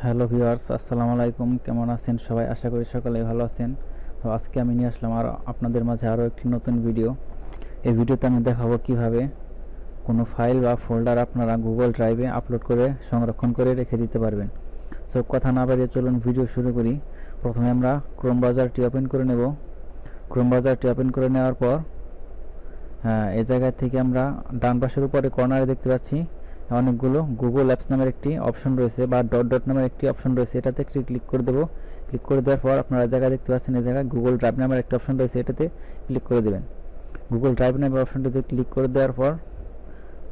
Hello viewers, আসসালামু আলাইকুম। কেমন আছেন সবাই? আশা করি সকলেই ভালো আছেন। তো আজকে আমি নিয়ে আসলাম আপনাদের মাঝে আরও একটি নতুন ভিডিও। এই ভিডিওতে আমি দেখাবো কিভাবে কোনো ফাইল বা ফোল্ডার আপনারা গুগল ড্রাইভে আপলোড করে সংরক্ষণ করে রেখে দিতে পারবেন। সো কথা না বাড়িয়ে চলুন ভিডিও শুরু করি। প্রথমে আমরা ক্রোম ব্রাউজারটি ওপেন করে নেব। ক্রোম ব্রাউজারটি ওপেন করে নেওয়ার পর এই জায়গা থেকে আমরা ডান পাশের উপরে কর্নারে দেখতে পাচ্ছি অনেকগুলো গুগল অ্যাপস নামের একটি অপশন রয়েছে বা ডট ডট নামের একটি অপশন রয়েছে। এটাতে ক্লিক করে দেবো। ক্লিক করে দেওয়ার পর আপনারা জায়গা দেখতে পাচ্ছেন এই জায়গায় গুগল ড্রাইভ নামের একটা অপশন রয়েছে, এটাতে ক্লিক করে দেবেন। গুগল ড্রাইভ নামের অপশনটিতে ক্লিক করে দেওয়ার পর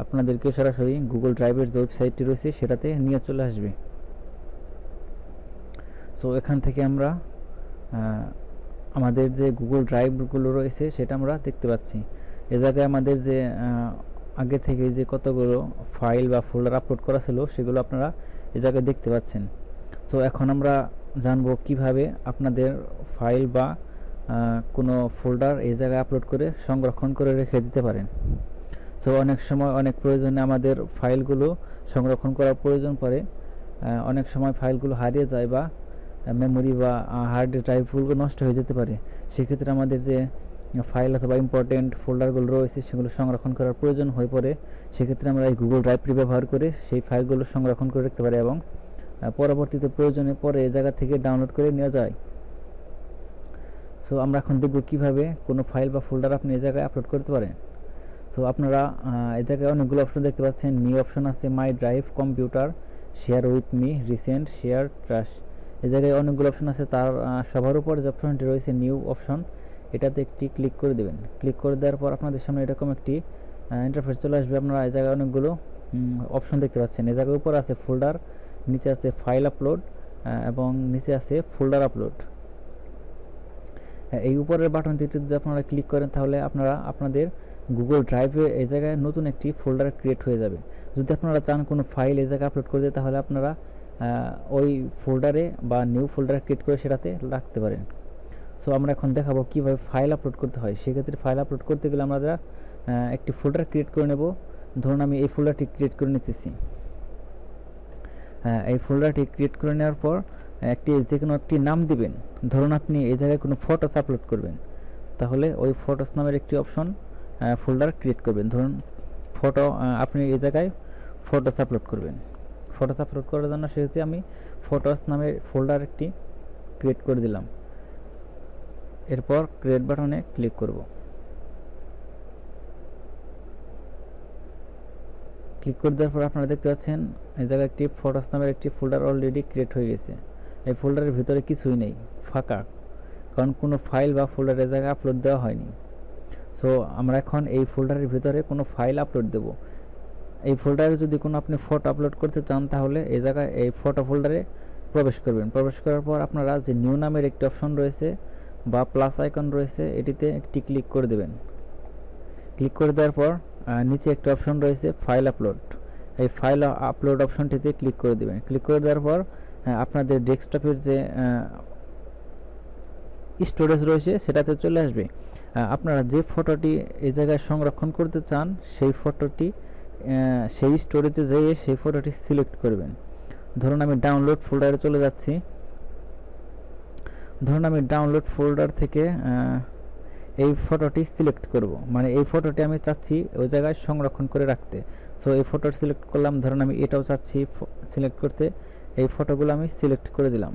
আপনাদেরকে সরাসরি গুগল ড্রাইভের যে ওয়েবসাইটটি রয়েছে সেটাতে নিয়ে চলে আসবে। সো এখান থেকে আমরা আমাদের যে গুগল ড্রাইভগুলো রয়েছে সেটা আমরা দেখতে পাচ্ছি। এ জায়গায় আমাদের যে আগে থেকে যে কতগুলো ফাইল বা ফোল্ডার আপলোড করা ছিল সেগুলো আপনারা এই জায়গায় দেখতে পাচ্ছেন। সো এখন আমরা জানবো কিভাবে আপনাদের ফাইল বা কোনো ফোল্ডার এই জায়গায় আপলোড করে সংরক্ষণ করে রেখে দিতে পারেন। সো অনেক সময় অনেক প্রয়োজনে আমাদের ফাইলগুলো সংরক্ষণ করার প্রয়োজন পড়ে। অনেক সময় ফাইলগুলো হারিয়ে যায় বা মেমোরি বা হার্ড ড্রাইভগুলো নষ্ট হয়ে যেতে পারে। সেক্ষেত্রে আমাদের যে ফাইল অথবা ইম্পর্টেন্ট ফোল্ডারগুলো রয়েছে সেগুলো সংরক্ষণ করার প্রয়োজন হয়ে পড়ে। সেক্ষেত্রে আমরা এই গুগল ড্রাইভটি ব্যবহার করে সেই ফাইলগুলো সংরক্ষণ করে রাখতে পারি এবং পরবর্তীতে প্রয়োজনে পরে এই জায়গা থেকে ডাউনলোড করে নেওয়া যায়। সো আমরা এখন দেখব কিভাবে কোনো ফাইল বা ফোল্ডার আপনি এই জায়গায় আপলোড করতে পারেন। সো আপনারা এই জায়গায় অনেকগুলো অপশন দেখতে পাচ্ছেন। নিউ অপশন আছে, মাই drive, computer, share with me, recent, share, trash. এই জায়গায় অনেকগুলো অপশন আছে। তার সবার উপর যে অপশনটি রয়েছে নিউ অপশন, এটাতে একটি ক্লিক করে দেবেন। ক্লিক করে দেওয়ার পর আপনাদের সামনে এরকম একটি ইন্টারফেস চলে আসবে। আপনারা এই জায়গায় অনেকগুলো অপশন দেখতে পাচ্ছেন। এই জায়গায় উপর আছে ফোল্ডার, নিচে আছে ফাইল আপলোড এবং নিচে আছে ফোল্ডার আপলোড। এই উপরের বাটনটিতে যদি আপনারা ক্লিক করেন তাহলে আপনারা আপনাদের গুগল ড্রাইভে এই জায়গায় নতুন একটি ফোল্ডার ক্রিয়েট হয়ে যাবে। যদি আপনারা চান কোনো ফাইল এই জায়গায় আপলোড করতে তাহলে আপনারা ওই ফোল্ডারে বা নিউ ফোল্ডার ক্রিয়েট করে সেটাতে রাখতে পারেন। সো আমরা এখন দেখাবো কীভাবে ফাইল আপলোড করতে হয়। সেক্ষেত্রে ফাইল আপলোড করতে গেলে আমরা একটি ফোল্ডার ক্রিয়েট করে নেব। ধরুন আমি এই ফোল্ডারটি ক্রিয়েট করে নিতেছি। এই ফোল্ডারটি ক্রিয়েট করে নেওয়ার পর যে কোনো একটি নাম দিবেন। ধরুন আপনি এই জায়গায় কোনো ফটোস আপলোড করবেন, তাহলে ওই ফটোস নামের একটি অপশন ফোল্ডার ক্রিয়েট করবেন। ধরুন আপনি এই জায়গায় ফটোস আপলোড করবেন। ফটোস আপলোড করার জন্য সেক্ষেত্রে আমি ফটোস নামের ফোল্ডার একটি ক্রিয়েট করে দিলাম। এরপর ক্রিয়েট বাটনে ক্লিক করব। ক্লিক করে দেওয়ার পর আপনারা দেখতে পাচ্ছেন এই জায়গায় একটি ফটোস নামের একটি ফোল্ডার অলরেডি ক্রিয়েট হয়ে গেছে। এই ফোল্ডারের ভিতরে কিছুই নেই, ফাঁকা, কারণ কোনো ফাইল বা ফোল্ডারের জায়গায় আপলোড দেওয়া হয়নি। সো আমরা এখন এই ফোল্ডারের ভিতরে কোনো ফাইল আপলোড দেব। এই ফোল্ডারে যদি কোনো আপনি ফটো আপলোড করতে চান তাহলে এই জায়গায় এই ফটো ফোল্ডারে প্রবেশ করবেন। প্রবেশ করার পর আপনারা যে নিউ নামের একটি অপশন রয়েছে বা প্লাস আইকন রয়েছে এটিতে একটি ক্লিক করে দেবেন। ক্লিক করে দেওয়ার পর নিচে একটা অপশন রয়েছে ফাইল আপলোড। এই ফাইল আপলোড অপশনটিতে ক্লিক করে দেবেন। ক্লিক করে দেওয়ার পর আপনাদের ডেস্কটপের যে স্টোরেজ রয়েছে সেটাতে চলে আসবে। আপনারা যে ফটোটি এই জায়গায় সংরক্ষণ করতে চান সেই ফটোটি সেই স্টোরেজে যেয়ে সেই ফটোটি সিলেক্ট করবেন। ধরুন আমি ডাউনলোড ফোল্ডারে চলে যাচ্ছি। ধরুন আমি ডাউনলোড ফোল্ডার থেকে এই ফটোটি সিলেক্ট করব, মানে এই ফটোটি আমি চাচ্ছি ওই জায়গায় সংরক্ষণ করে রাখতে। সো এই ফটোটি সিলেক্ট করলাম। ধরুন আমি এটাও চাচ্ছি সিলেক্ট করতে। এই ফটোগুলো আমি সিলেক্ট করে দিলাম।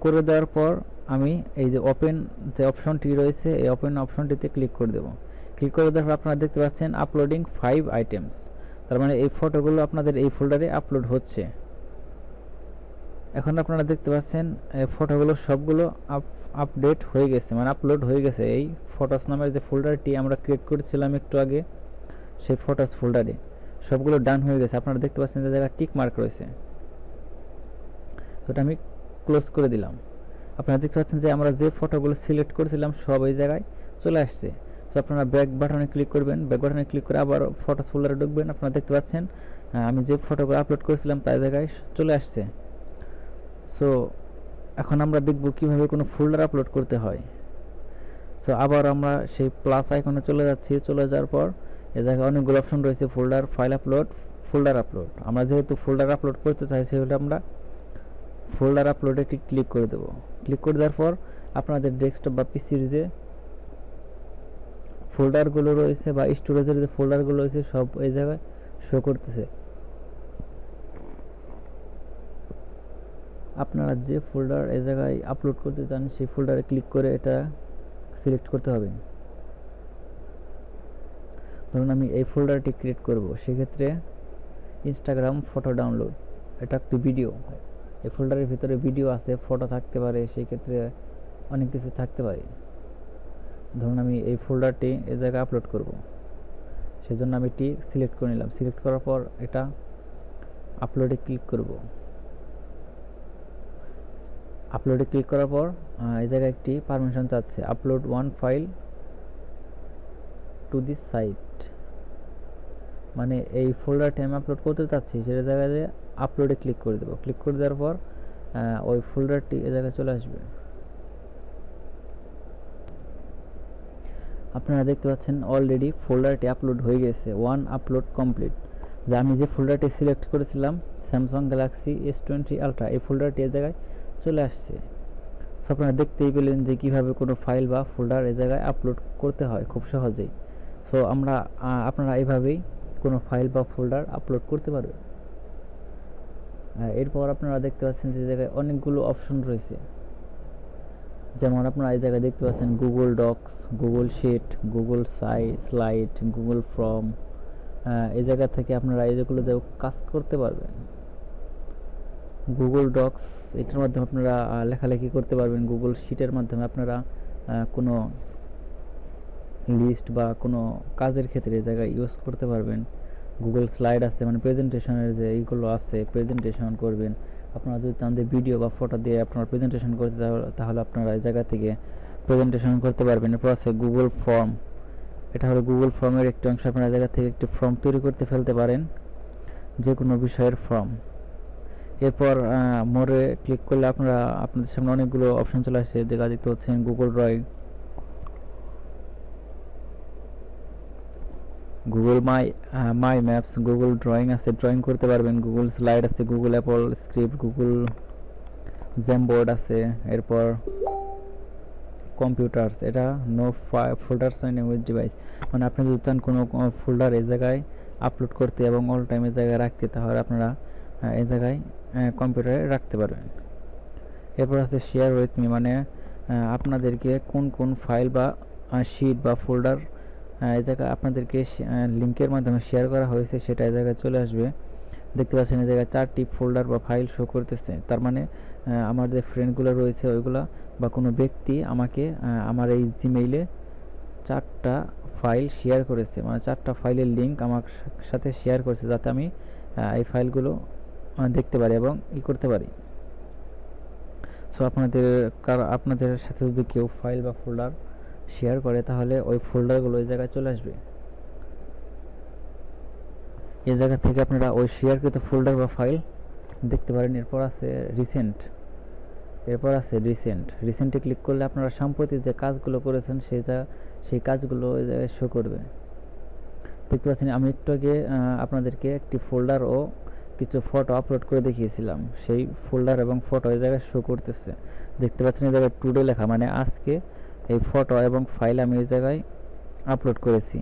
করে দেওয়ার পর আমি এই যে ওপেন যে অপশনটি রয়েছে এই ওপেন অপশনটিতে ক্লিক করে দেব। ক্লিক করে দেওয়ার পর আপনারা দেখতে পাচ্ছেন আপলোডিং 5 আইটেমস, তার মানে এই ফটোগুলো আপনাদের এই ফোল্ডারে আপলোড হচ্ছে। এখন আপনারা দেখতে পাচ্ছেন ফটোগুলো সবগুলো আপডেট হয়ে গেছে, মানে আপলোড হয়ে গেছে। এই ফটোস নামের যে ফোল্ডারটি আমরা ক্রিয়েট করেছিলাম একটু আগে, সেই ফটোস ফোল্ডারে সবগুলো ডান হয়ে গেছে। আপনারা দেখতে পাচ্ছেন যে জায়গায় টিক মার্ক রয়েছে। তো এটা আমি ক্লোজ করে দিলাম। আপনারা দেখতে পাচ্ছেন যে আমরা যে ফটোগুলো সিলেক্ট করেছিলাম সব এই জায়গায় চলে আসছে। সো আপনারা ব্যাক বাটনে ক্লিক করবেন। ব্যাক বাটনে ক্লিক করে আবার ফটোস ফোল্ডারে ঢুকবেন। আপনারা দেখতে পাচ্ছেন আমি যে ফটোগুলো আপলোড করেছিলাম তার জায়গায় চলে আসছে। সো এখন আমরা দেখব কিভাবে কোনো ফোল্ডার আপলোড করতে হয়। সো আবার আমরা সেই প্লাস আইকনে চলে যাচ্ছি। চলে যাওয়ার পর এই জায়গায় অনেকগুলো অপশন রয়েছে, folder, file upload, folder upload. আমরা যেহেতু ফোল্ডার আপলোড করতে চাই সেহেতু আমরা ফোল্ডার আপলোডে একটি ক্লিক করে দেবো। ক্লিক করে দেওয়ার পর আপনাদের ডেস্কটপ বা পিসির যে ফোল্ডারগুলো রয়েছে বা স্টোরেজের যে ফোল্ডারগুলো রয়েছে সব এই জায়গায় শো করতেছে। আপনারা যে ফোল্ডার এই জায়গায় আপলোড করতে চান সেই ফোল্ডারে ক্লিক করে এটা সিলেক্ট করতে হবে। ধরুন আমি এই ফোল্ডারটি ক্রিয়েট করব, সেক্ষেত্রে ইনস্টাগ্রাম ফটো ডাউনলোড, এটা একটি ভিডিও। এই ফোল্ডারের ভিতরে ভিডিও আছে, ফটো থাকতে পারে, সেই ক্ষেত্রে অনেক কিছু থাকতে পারে। ধরুন আমি এই ফোল্ডারটি এই জায়গায় আপলোড করব, সেজন্য আমি এটি সিলেক্ট করে নিলাম। সিলেক্ট করার পর এটা আপলোডে ক্লিক করব। আপলোডে ক্লিক করার পর এই জায়গায় একটি পারমিশন চাচ্ছে, upload one file to this site, মানে এই ফোল্ডারটি আমি আপলোড করতে চাচ্ছি সেটা জায়গায় আপলোডে ক্লিক করে দেবো। ক্লিক করে দেওয়ার পর ওই ফোল্ডারটি এই জায়গায় চলে আসবে। আপনারা দেখতে পাচ্ছেন অলরেডি ফোল্ডারটি আপলোড হয়ে গেছে, ওয়ান আপলোড কমপ্লিট। যে আমি যে ফোল্ডারটি সিলেক্ট করেছিলাম স্যামসাং গ্যালাক্সি S20 আলট্রা, এই ফোল্ডারটি এই জায়গায় চলে আসছে। সো আপনারা দেখতেই পেলেন যে কীভাবে কোনো ফাইল বা ফোল্ডার এই জায়গায় আপলোড করতে হয় খুব সহজেই। সো আপনারা এইভাবেই কোনো ফাইল বা ফোল্ডার আপলোড করতে পারবেন। এরপর আপনারা দেখতে পাচ্ছেন যে জায়গায় অনেকগুলো অপশন রয়েছে, যেমন আপনারা এই জায়গায় দেখতে পাচ্ছেন Google Docs, Google Sheet, Google Slide, Google Form. এই জায়গা থেকে আপনারা এইগুলোতেও কাজ করতে পারবেন। গুগল ডক্স, এটার মাধ্যমে আপনারা লেখালেখি করতে পারবেন। গুগল শিটের মাধ্যমে আপনারা কোনো লিস্ট বা কোনো কাজের ক্ষেত্রে এই জায়গায় ইউজ করতে পারবেন। গুগল স্লাইড আছে, মানে প্রেজেন্টেশনের যে এইগুলো আছে, প্রেজেন্টেশন করবেন। আপনারা যদি চান যে ভিডিও বা ফটো দিয়ে আপনারা প্রেজেন্টেশন করতে, তাহলে আপনারা এই জায়গা থেকে প্রেজেন্টেশন করতে পারবেন। এরপর আছে গুগল ফর্ম, এটা হলো গুগল ফর্মের একটি অংশ। আপনারা জায়গা থেকে একটি ফর্ম তৈরি করতে ফেলতে পারেন, যে কোনো বিষয়ের ফর্ম। এরপর মোরে ক্লিক করলে আপনাদের সামনে অনেকগুলো অপশন চলে আসছে, যেটা দেখতে হচ্ছেন Google drawing, Google My Maps, Google drawing আছে, ড্রয়িং করতে পারবেন। গুগল স্লাইড আছে, Google Apps Script, Google Jamboard আছে। এরপর কম্পিউটার্স, এটা no folders on use device, মানে আপনি যদি চান কোনো ফোল্ডার এই জায়গায় আপলোড করতে এবং অল টাইম এই জায়গায় রাখতে, তাহলে আপনারা এই জায়গায় কম্পিউটারে রাখতে পারবেন। এরপর আছে শেয়ার উইথ মি, মানে আপনাদেরকে কোন কোন ফাইল বা শিট বা ফোল্ডার এই জায়গায় আপনাদেরকে লিঙ্কের মাধ্যমে শেয়ার করা হয়েছে সেটা এই জায়গায় চলে আসবে। দেখতে পাচ্ছেন এই জায়গায় 4টি ফোল্ডার বা ফাইল শো করতেছে, তার মানে আমার যে ফ্রেন্ডগুলো রয়েছে ওইগুলা বা কোনো ব্যক্তি আমাকে আমার এই জিমেইলে 4টা ফাইল শেয়ার করেছে, মানে 4টা ফাইলের লিঙ্ক আমার সাথে শেয়ার করেছে, যাতে আমি এই ফাইলগুলো দেখতে পারি এবং করতে পারি। সো আপনাদের সাথে যদি কেউ ফাইল বা ফোল্ডার শেয়ার করে, তাহলে ওই ফোল্ডারগুলো এই জায়গায় চলে আসবে। এই জায়গা থেকে আপনারা ওই শেয়ারকৃত ফোল্ডার বা ফাইল দেখতে পারেন। এরপর আছে রিসেন্টে ক্লিক করলে আপনারা সম্প্রতি যে কাজগুলো করেছেন সেই কাজগুলো এই জায়গায় শো করবে। দেখতে পাচ্ছেন আমি একটু আগে আপনাদেরকে একটি ফোল্ডার ও কিছু ফটো আপলোড করে দেখিয়েছিলাম, সেই ফোল্ডার এবং ফটো এই জায়গায় শো করতেছে। দেখতে পাচ্ছেন এই জায়গায় টুডে লেখা, মানে আজকে এই ফটো এবং ফাইল আমি এই জায়গায় আপলোড করেছি,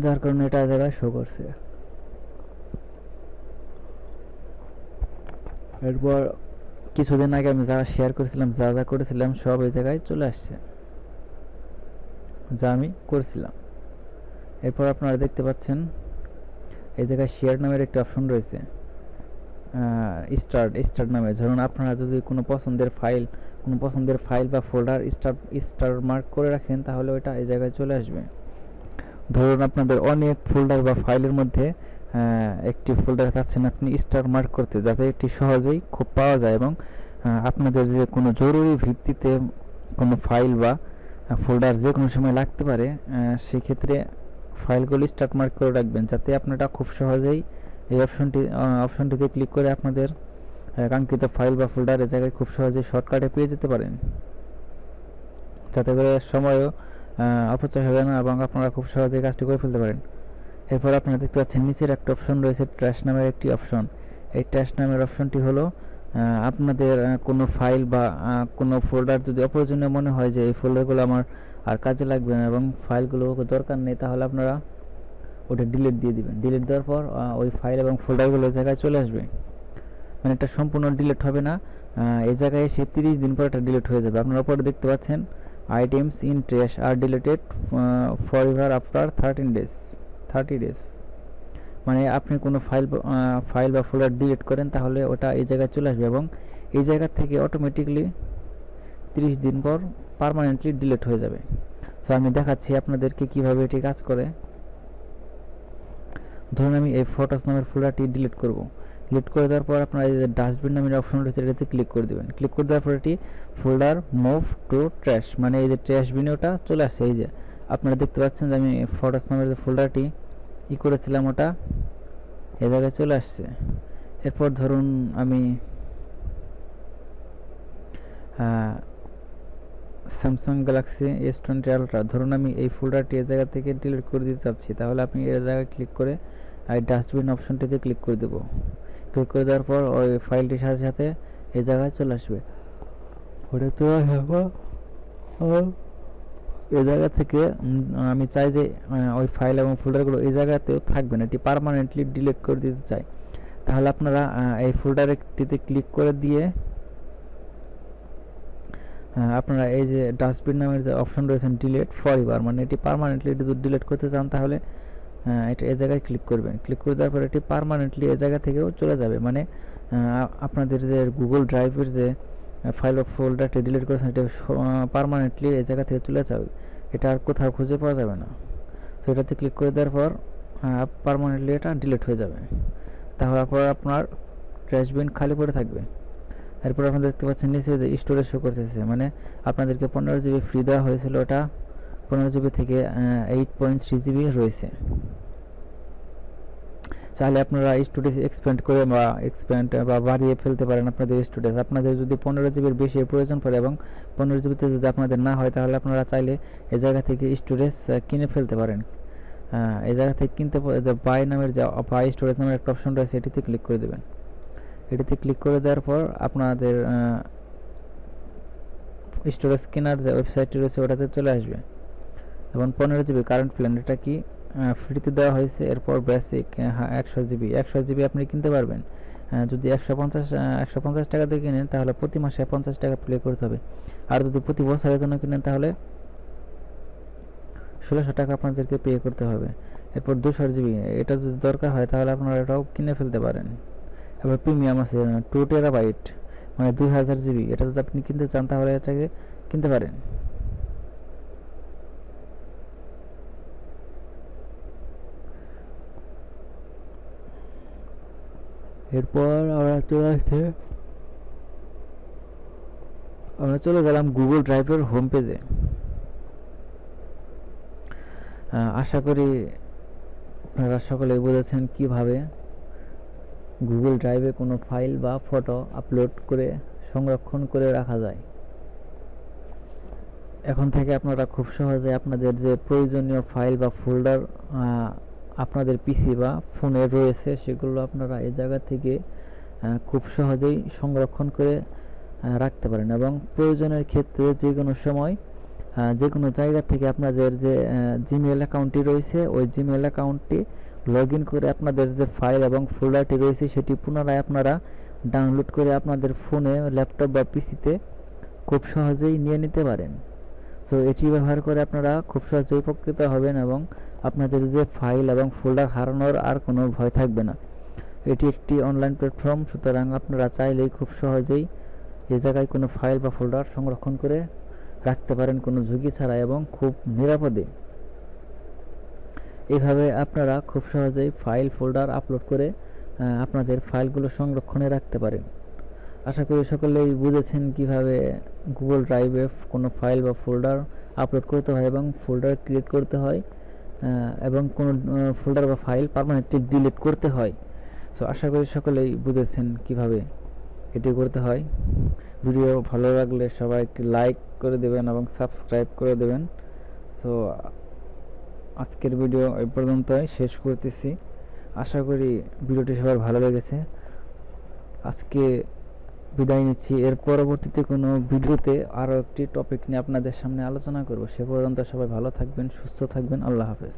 যার কারণে এটা এই জায়গায় শো করছে। এরপর কিছুদিন আগে আমি যা শেয়ার করেছিলাম, যা করেছিলাম সব এই জায়গায় চলে আসছে, যা আমি করেছিলাম। এরপর আপনারা দেখতে পাচ্ছেন এই জায়গায় শেয়ার নামের একটি অপশন রয়েছে, স্টার্ট নামে। ধরুন আপনারা যদি কোনো পছন্দের ফাইল বা ফোল্ডার স্টার মার্ক করে রাখেন, তাহলে ওইটা এই জায়গায় চলে আসবে। ধরুন আপনাদের অনেক ফোল্ডার বা ফাইলের মধ্যে একটি ফোল্ডার চাচ্ছেন আপনি স্টার মার্ক করতে, যাতে এটি সহজেই খুব পাওয়া যায় এবং আপনাদের যে কোনো জরুরি ভিত্তিতে কোনো ফাইল বা ফোল্ডার যে কোনো সময় লাগতে পারে, সেক্ষেত্রে ফাইলগুলি স্টার মার্ক করে রাখবেন, যাতে আপনারা খুব সহজেই এই অপশনটিতে ক্লিক করে আপনাদের কাঙ্ক্ষিত ফাইল বা ফোল্ডার এই জায়গায় খুব সহজেই শর্টকাটে পেয়ে যেতে পারেন, যাতে করে সময়ও অপচয় হবে না এবং আপনারা খুব সহজেই কাজটি করে ফেলতে পারেন। এরপর আপনারা দেখতে পাচ্ছেন নিচের একটা অপশন রয়েছে ট্র্যাশ নামের একটি অপশন। এই ট্র্যাশ নামের অপশনটি হলো আপনাদের কোনো ফাইল বা কোনো ফোল্ডার যদি অপ্রয়োজনীয় মনে হয় যে এই ফোল্ডারগুলো আমার আর কাজে লাগবে না এবং ফাইলগুলো দরকার নেই, তাহলে আপনারা ওটা ডিলিট দিয়ে দিবেন। ডিলিট দেওয়ার পর ওই ফাইল এবং ফোল্ডারগুলো ওই জায়গায় চলে আসবে। মানে এটা সম্পূর্ণ ডিলিট হবে না, এই জায়গায় এসে 30 দিন পর এটা ডিলিট হয়ে যাবে। আপনারা উপরে দেখতে পাচ্ছেন items in trash are deleted forever after 30 days. মানে আপনি কোনো ফাইল বা ফোল্ডার ডিলিট করেন তাহলে ওটা এই জায়গায় চলে আসবে এবং এই জায়গা থেকে অটোমেটিকলি 30 দিন পর পার্মানেন্টলি ডিলিট হয়ে যাবে। সো আমি দেখাচ্ছি আপনাদেরকে কিভাবে এটি কাজ করে। ধরুন আমি এই ফটোস নামের ফোল্ডারটি ডিলিট করব। ডিলিট করে দেওয়ার পর আপনারা এই যে ডাস্টবিন নামের অপশন রয়েছে এটাতে ক্লিক করে দেবেন। ক্লিক করে দেওয়ার পর এটি ফোল্ডার মুভ টু ট্র্যাশ, মানে এই যে ট্র্যাশ বিনে ওটা চলে আসছে। এই যে আপনারা দেখতে পাচ্ছেন যে আমি ফটোস নামের যে ফোল্ডারটি করেছিলাম ওটা এ জায়গায় চলে আসছে। এরপর ধরুন আমি স্যামসাং গ্যালাক্সি S20 আলট্রা, ধরুন আমি এই ফোল্ডারটি এই জায়গা থেকে ডিলিট করে দিতে চাচ্ছি, তাহলে আপনি এই জায়গায় ক্লিক করে এই ডাস্টবিন অপশনটিতে ক্লিক করে দেব। ক্লিক করে দেওয়ার পর ওই ফাইলটির সাথে সাথে এই জায়গায় চলে আসবে। ওটা চলে আসবে এই জায়গা থেকে আমি চাই যে ওই ফাইল এবং ফোল্ডারগুলো এই জায়গাতেও থাকবে না, এটি পার্মানেন্টলি ডিলিট করে দিতে চাই। তাহলে আপনারা এই ফোল্ডারটিতে ক্লিক করে দিয়ে আপনারা এই যে ডাস্টবিন নামের যে অপশন রয়েছে ডিলিট ফরএভার, মানে এটি পার্মানেন্টলি যদি ডিলিট করতে চান তাহলে এটা এই জায়গায় ক্লিক করবেন। ক্লিক করে দেওয়ার পর এটি পার্মানেন্টলি এই জায়গা থেকেও চলে যাবে। মানে আপনাদের যে গুগল ড্রাইভের যে ফাইল ও ফোল্ডারটি ডিলিট করেছেন এটা পার্মানেন্টলি এই জায়গা থেকে চলে যাবে, এটা আর কোথাও খুঁজে পাওয়া যাবে না। সো এটাতে ক্লিক করে দেওয়ার পর পার্মানেন্টলি এটা ডিলিট হয়ে যাবে। তাহলে আপনার ট্র্যাশ বিন খালি পড়ে থাকবে। এরপর আপনারা দেখতে পাচ্ছেন নিচে যে স্টোরেজ শো করতেছে, মানে আপনাদেরকে 15 জিবি ফ্রি দেওয়া হয়েছিল, ওটা 15 জিবি থেকে 8.3 জিবি রয়েছে। চাইলে আপনারা স্টোরেজ এক্সপ্যান্ড বা বাড়িয়ে ফেলতে পারেন আপনাদের স্টোরেজ। আপনাদের যদি 15 জিবির বেশি প্রয়োজন পড়ে এবং 15 জিবিতে যদি আপনাদের না হয় তাহলে আপনারা চাইলে এই জায়গা থেকে স্টোরেজ কিনে ফেলতে পারেন। এই জায়গা থেকে কিনতে বাই নামের যে বাই স্টোরেজ নামের একটা অপশন রয়েছে এটিতে ক্লিক করে দেবেন। এটিতে ক্লিক করে দেওয়ার পর আপনাদের স্টোরেজ কেনার যে ওয়েবসাইটটি রয়েছে ওটাতে চলে আসবে এবং 15 জিবি কারেন্ট প্ল্যান এটা কি ফ্রিতে দেওয়া হয়েছে। এরপর বেসিক 100 জিবি আপনি কিনতে পারবেন। যদি 150 টাকা দিয়ে কিনেন তাহলে প্রতি মাসে 50 টাকা পে করতে হবে, আর যদি প্রতি বছরের জন্য কিনেন তাহলে 1600 টাকা আপনাদেরকে পে করতে হবে। এরপর 200 জিবি এটা যদি দরকার হয় তাহলে আপনারা এটাও কিনে ফেলতে পারেন। এবার প্রিমিয়াম আছে 2 টেরাবাইট মানে 2000 জিবি, এটা যদি আপনি কিনতে চান তাহলে এটাকে কিনতে পারেন। এরপর আমরা চলে গেলাম গুগল ড্রাইভের হোম পেজে। আশা করি আপনারা সকলেই বুঝেছেন কিভাবে গুগল ড্রাইভে কোনো ফাইল বা ফটো আপলোড করে সংরক্ষণ করে রাখা যায়। এখন থেকে আপনারা খুব সহজে আপনাদের যে প্রয়োজনীয় ফাইল বা ফোল্ডার আপনাদের পিসি বা ফোনে রয়েছে সেগুলো আপনারা এই জায়গা থেকে খুব সহজেই সংরক্ষণ করে রাখতে পারেন এবং প্রয়োজনের ক্ষেত্রে যে কোনো সময় যে কোনো জায়গা থেকে আপনাদের যে জিমেইল অ্যাকাউন্টটি রয়েছে ওই জিমেইল অ্যাকাউন্টটি লগ ইন করে আপনাদের যে ফাইল এবং ফোল্ডারটি রয়েছে সেটি পুনরায় আপনারা ডাউনলোড করে আপনাদের ফোনে, ল্যাপটপ বা পিসিতে খুব সহজেই নিয়ে নিতে পারেন। তো এটি ব্যবহার করে আপনারা খুব সহজেই উপকৃত হবেন এবং আপনাদের যে ফাইল এবং ফোল্ডার হারানোর আর কোনো ভয় থাকবে না। এটি একটি অনলাইন প্ল্যাটফর্ম, সুতরাং আপনারা চাইলেই খুব সহজেই এই জায়গায় কোনো ফাইল বা ফোল্ডার সংরক্ষণ করে রাখতে পারেন কোনো ঝুঁকি ছাড়া এবং খুব নিরাপদে। এইভাবে আপনারা খুব সহজেই ফাইল ফোল্ডার আপলোড করে আপনাদের ফাইলগুলো সংরক্ষণে রাখতে পারেন। আশা করি সকলেই বুঝেছেন কিভাবে গুগল ড্রাইভে কোনো ফাইল বা ফোল্ডার আপলোড করতে হয় এবং ফোল্ডার ক্রিয়েট করতে হয় এবং কোনো ফোল্ডার বা ফাইল পার্মানেন্টলি ডিলিট করতে হয়। সো আশা করি সকলেই বুঝেছেন কিভাবে এটি করতে হয়। ভিডিও ভালো লাগলে সবাই একটি লাইক করে দেবেন এবং সাবস্ক্রাইব করে দেবেন। সো আজকের ভিডিও এই পর্যন্তই শেষ করতেছি। আশা করি ভিডিওটি সবার ভালো লেগেছে। আজকে বিদায় নিচ্ছি। এর পরবর্তীতে কোনো ভিডিওতে আরও একটি টপিক নিয়ে আপনাদের সামনে আলোচনা করব। সে পর্যন্ত সবাই ভালো থাকবেন, সুস্থ থাকবেন। আল্লাহ হাফেজ।